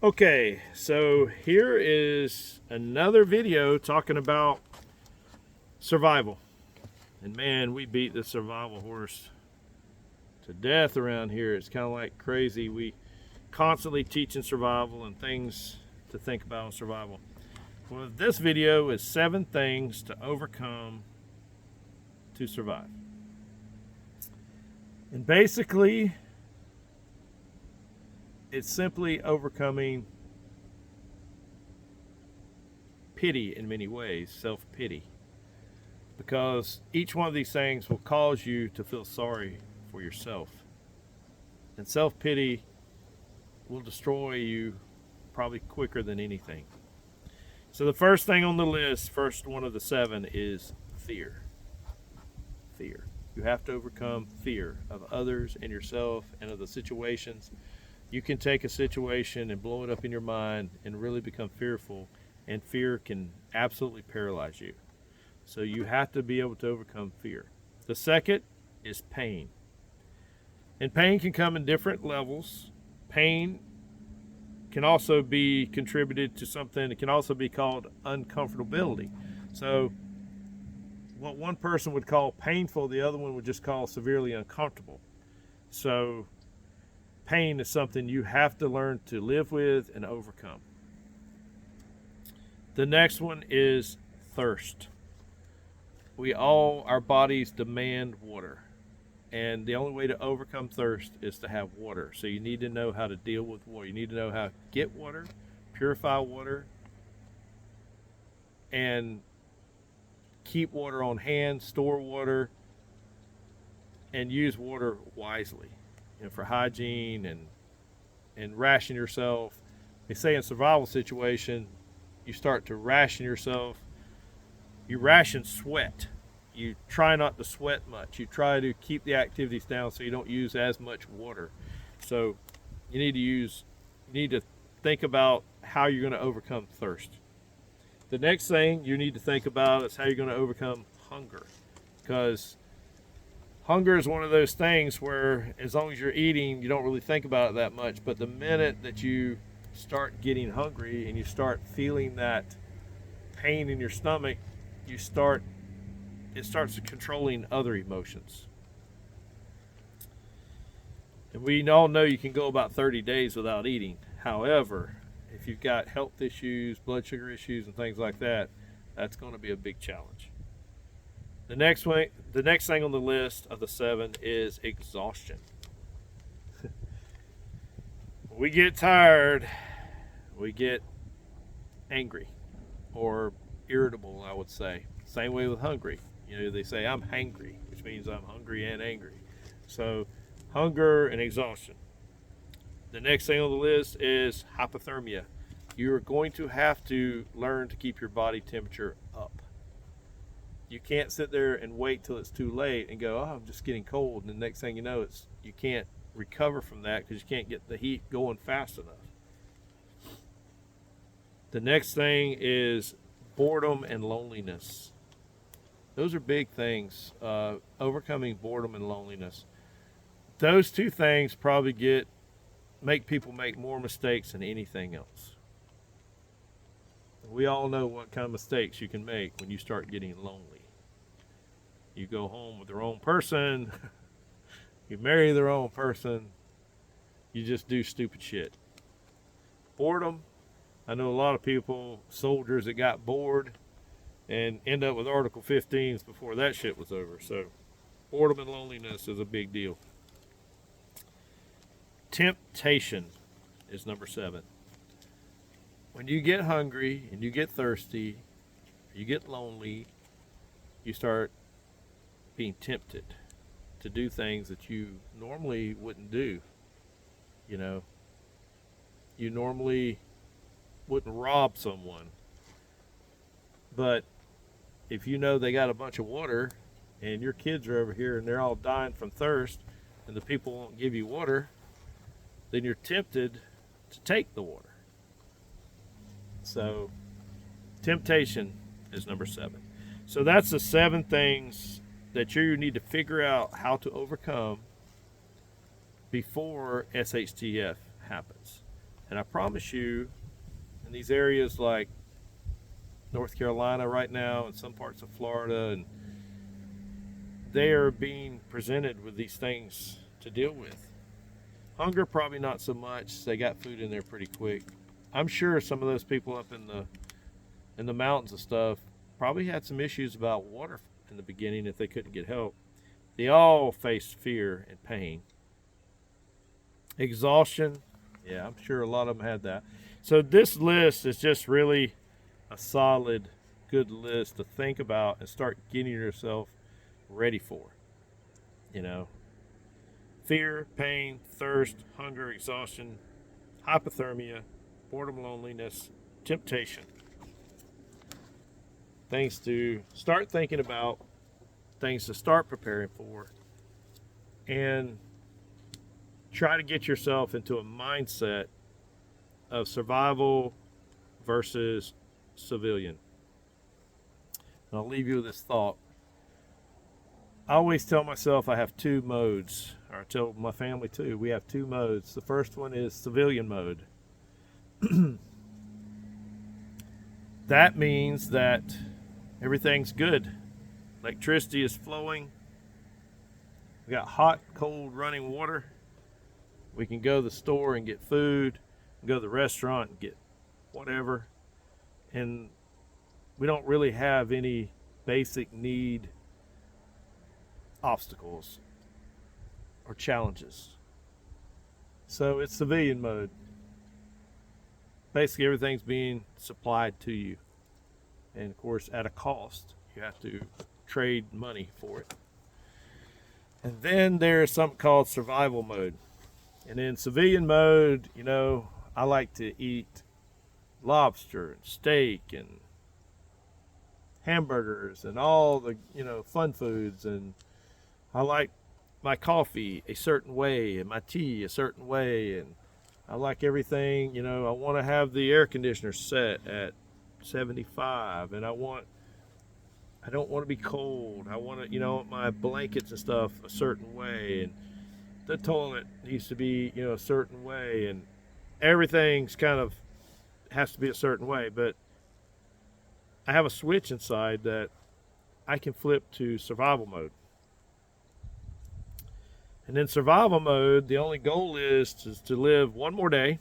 Okay, so here is another video talking about survival. And man, we beat the survival horse to death around here. It's kind of like crazy. We constantly teaching survival and things to think about in survival. Well, this video is 7 things to overcome to survive. And basically, it's simply overcoming pity in many ways, self-pity. Because each one of these things will cause you to feel sorry for yourself. And self-pity will destroy you probably quicker than anything. So the first thing on the list, first one of the 7, is fear. Fear. You have to overcome fear of others and yourself and of the situations. You can take a situation and blow it up in your mind and really become fearful, and fear can absolutely paralyze you. So you have to be able to overcome fear. The second is pain. And pain can come in different levels. Pain can also be contributed to something. It can also be called uncomfortability. So what one person would call painful, the other one would just call severely uncomfortable. So pain is something you have to learn to live with and overcome. The next one is thirst. Our bodies demand water. And the only way to overcome thirst is to have water. So you need to know how to deal with water. You need to know how to get water, purify water, and keep water on hand, store water, and use water wisely, for hygiene and ration yourself. They say in survival situation, you start to ration yourself. You ration sweat. You try not to sweat much. You try to keep the activities down so you don't use as much water. So you need to think about how you're going to overcome thirst. The next thing you need to think about is how you're going to overcome hunger. Because hunger is one of those things where as long as you're eating, you don't really think about it that much. But the minute that you start getting hungry and you start feeling that pain in your stomach, it starts controlling other emotions. And we all know you can go about 30 days without eating. However, if you've got health issues, blood sugar issues, and things like that, that's going to be a big challenge. The next thing on the list of the 7 is exhaustion. When we get tired, we get angry or irritable, I would say. Same way with hungry. They say I'm hangry, which means I'm hungry and angry. So hunger and exhaustion. The next thing on the list is hypothermia. You're going to have to learn to keep your body temperature up. You can't sit there and wait till it's too late and go, oh, I'm just getting cold. And the next thing you know, you can't recover from that because you can't get the heat going fast enough. The next thing is boredom and loneliness. Those are big things, overcoming boredom and loneliness. Those 2 things probably make people make more mistakes than anything else. We all know what kind of mistakes you can make when you start getting lonely. You go home with the wrong person, you marry the wrong person, you just do stupid shit. Boredom, I know a lot of people, soldiers that got bored and end up with Article 15s before that shit was over. So boredom and loneliness is a big deal. Temptation is number 7. When you get hungry and you get thirsty, you get lonely, you start being tempted to do things that you normally wouldn't do. You normally wouldn't rob someone. But if you know they got a bunch of water and your kids are over here and they're all dying from thirst and the people won't give you water, then you're tempted to take the water. So temptation is number 7. So that's the 7 things that you need to figure out how to overcome before SHTF happens. And I promise you, in these areas like North Carolina right now and some parts of Florida, and they are being presented with these things to deal with. Hunger, probably not so much. They got food in there pretty quick. I'm sure some of those people up in the mountains and stuff probably had some issues about water in the beginning if they couldn't get help. They all faced fear and pain. Exhaustion, yeah, I'm sure a lot of them had that. So this list is just really a solid, good list to think about and start getting yourself ready for. You know, fear, pain, thirst, hunger, exhaustion, hypothermia, boredom, loneliness, temptation. Things to start thinking about, things to start preparing for, and try to get yourself into a mindset of survival versus civilian. And I'll leave you with this thought. I always tell myself I have two modes, or I tell my family too. We have two modes. The first one is civilian mode. That means that everything's good. Electricity is flowing. We got hot, cold running water. We can go to the store and get food, go to the restaurant and get whatever. And we don't really have any basic need obstacles or challenges. So it's civilian mode. Basically everything's being supplied to you. And of course at a cost. You have to trade money for it. And then there's something called survival mode. And in civilian mode, you know, I like to eat lobster and steak and hamburgers and all the, you know, fun foods. And I like my coffee a certain way and my tea a certain way. And I like everything, you know, I want to have the air conditioner set at 75 and I don't want to be cold. I want to, you know, my blankets and stuff a certain way, and the toilet needs to be, you know, a certain way, and everything's kind of has to be a certain way. But I have a switch inside that I can flip to survival mode. And in survival mode, the only goal is to live one more day,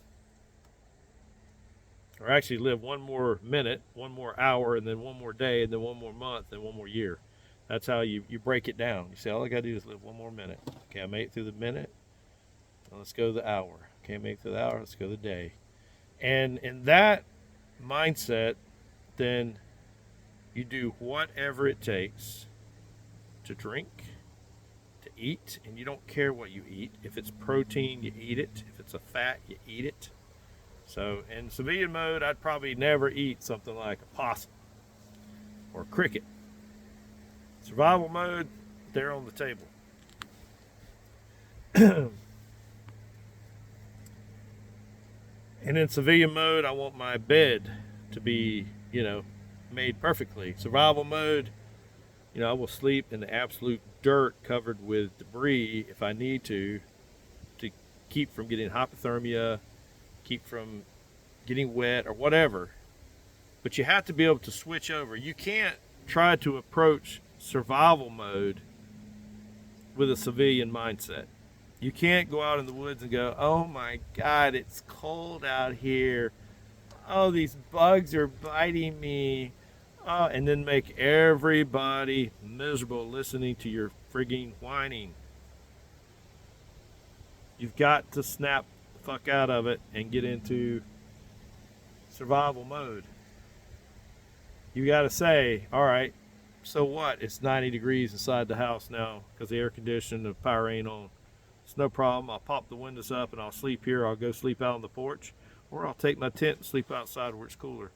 or actually live one more minute, one more hour, and then one more day, and then one more month, and one more year. That's how you break it down. You say, all I got to do is live one more minute. Okay, I made it through the minute. Now let's go to the hour. Okay, I made it through the hour. Let's go to the day. And in that mindset, then you do whatever it takes to drink, to eat, and you don't care what you eat. If it's protein, you eat it. If it's a fat, you eat it. So in civilian mode, I'd probably never eat something like a possum or a cricket. Survival mode, they're on the table. And in civilian mode, I want my bed to be, you know, made perfectly. Survival mode, you know, I will sleep in the absolute dirt covered with debris if I need to keep from getting hypothermia, keep from getting wet or whatever. But you have to be able to switch over. You can't try to approach survival mode with a civilian mindset. You can't go out in the woods and go, oh my God, it's cold out here. Oh, these bugs are biting me. Oh, and then make everybody miserable listening to your frigging whining. You've got to snap the fuck out of it and get into survival mode. You got to say, all right, so what? It's 90 degrees inside the house now because the air conditioning, the power ain't on. It's no problem. I'll pop the windows up and I'll sleep here. I'll go sleep out on the porch, or I'll take my tent and sleep outside where it's cooler.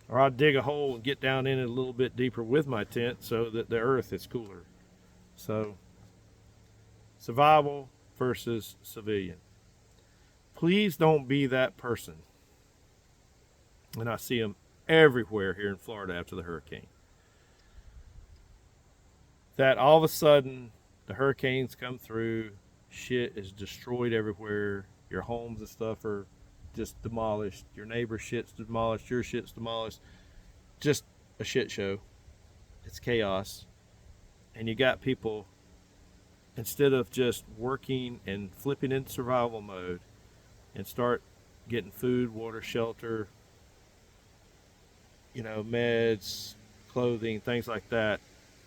Or I'll dig a hole and get down in it a little bit deeper with my tent so that the earth is cooler. So, survival versus civilian. Please don't be that person. And I see them everywhere here in Florida after the hurricane. That all of a sudden, the hurricanes come through, shit is destroyed everywhere, Your homes and stuff are just demolished. Your neighbor's shit's demolished. Your shit's demolished. Just a shit show. It's chaos. And you got people, instead of just working and flipping into survival mode and start getting food, water, shelter, meds, clothing, things like that,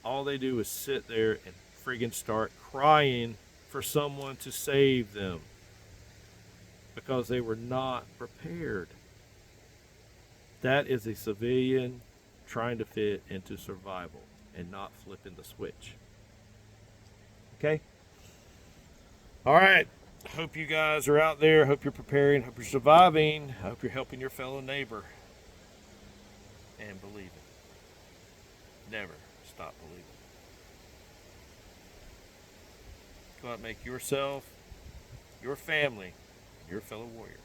all they do is sit there and friggin' start crying for someone to save them because they were not prepared. That is a civilian trying to fit into survival and not flipping the switch. Okay? All right. Hope you guys are out there. Hope you're preparing. Hope you're surviving. Hope you're helping your fellow neighbor. And believe it. Never stop believing. Go out and make yourself, your family, your fellow warrior.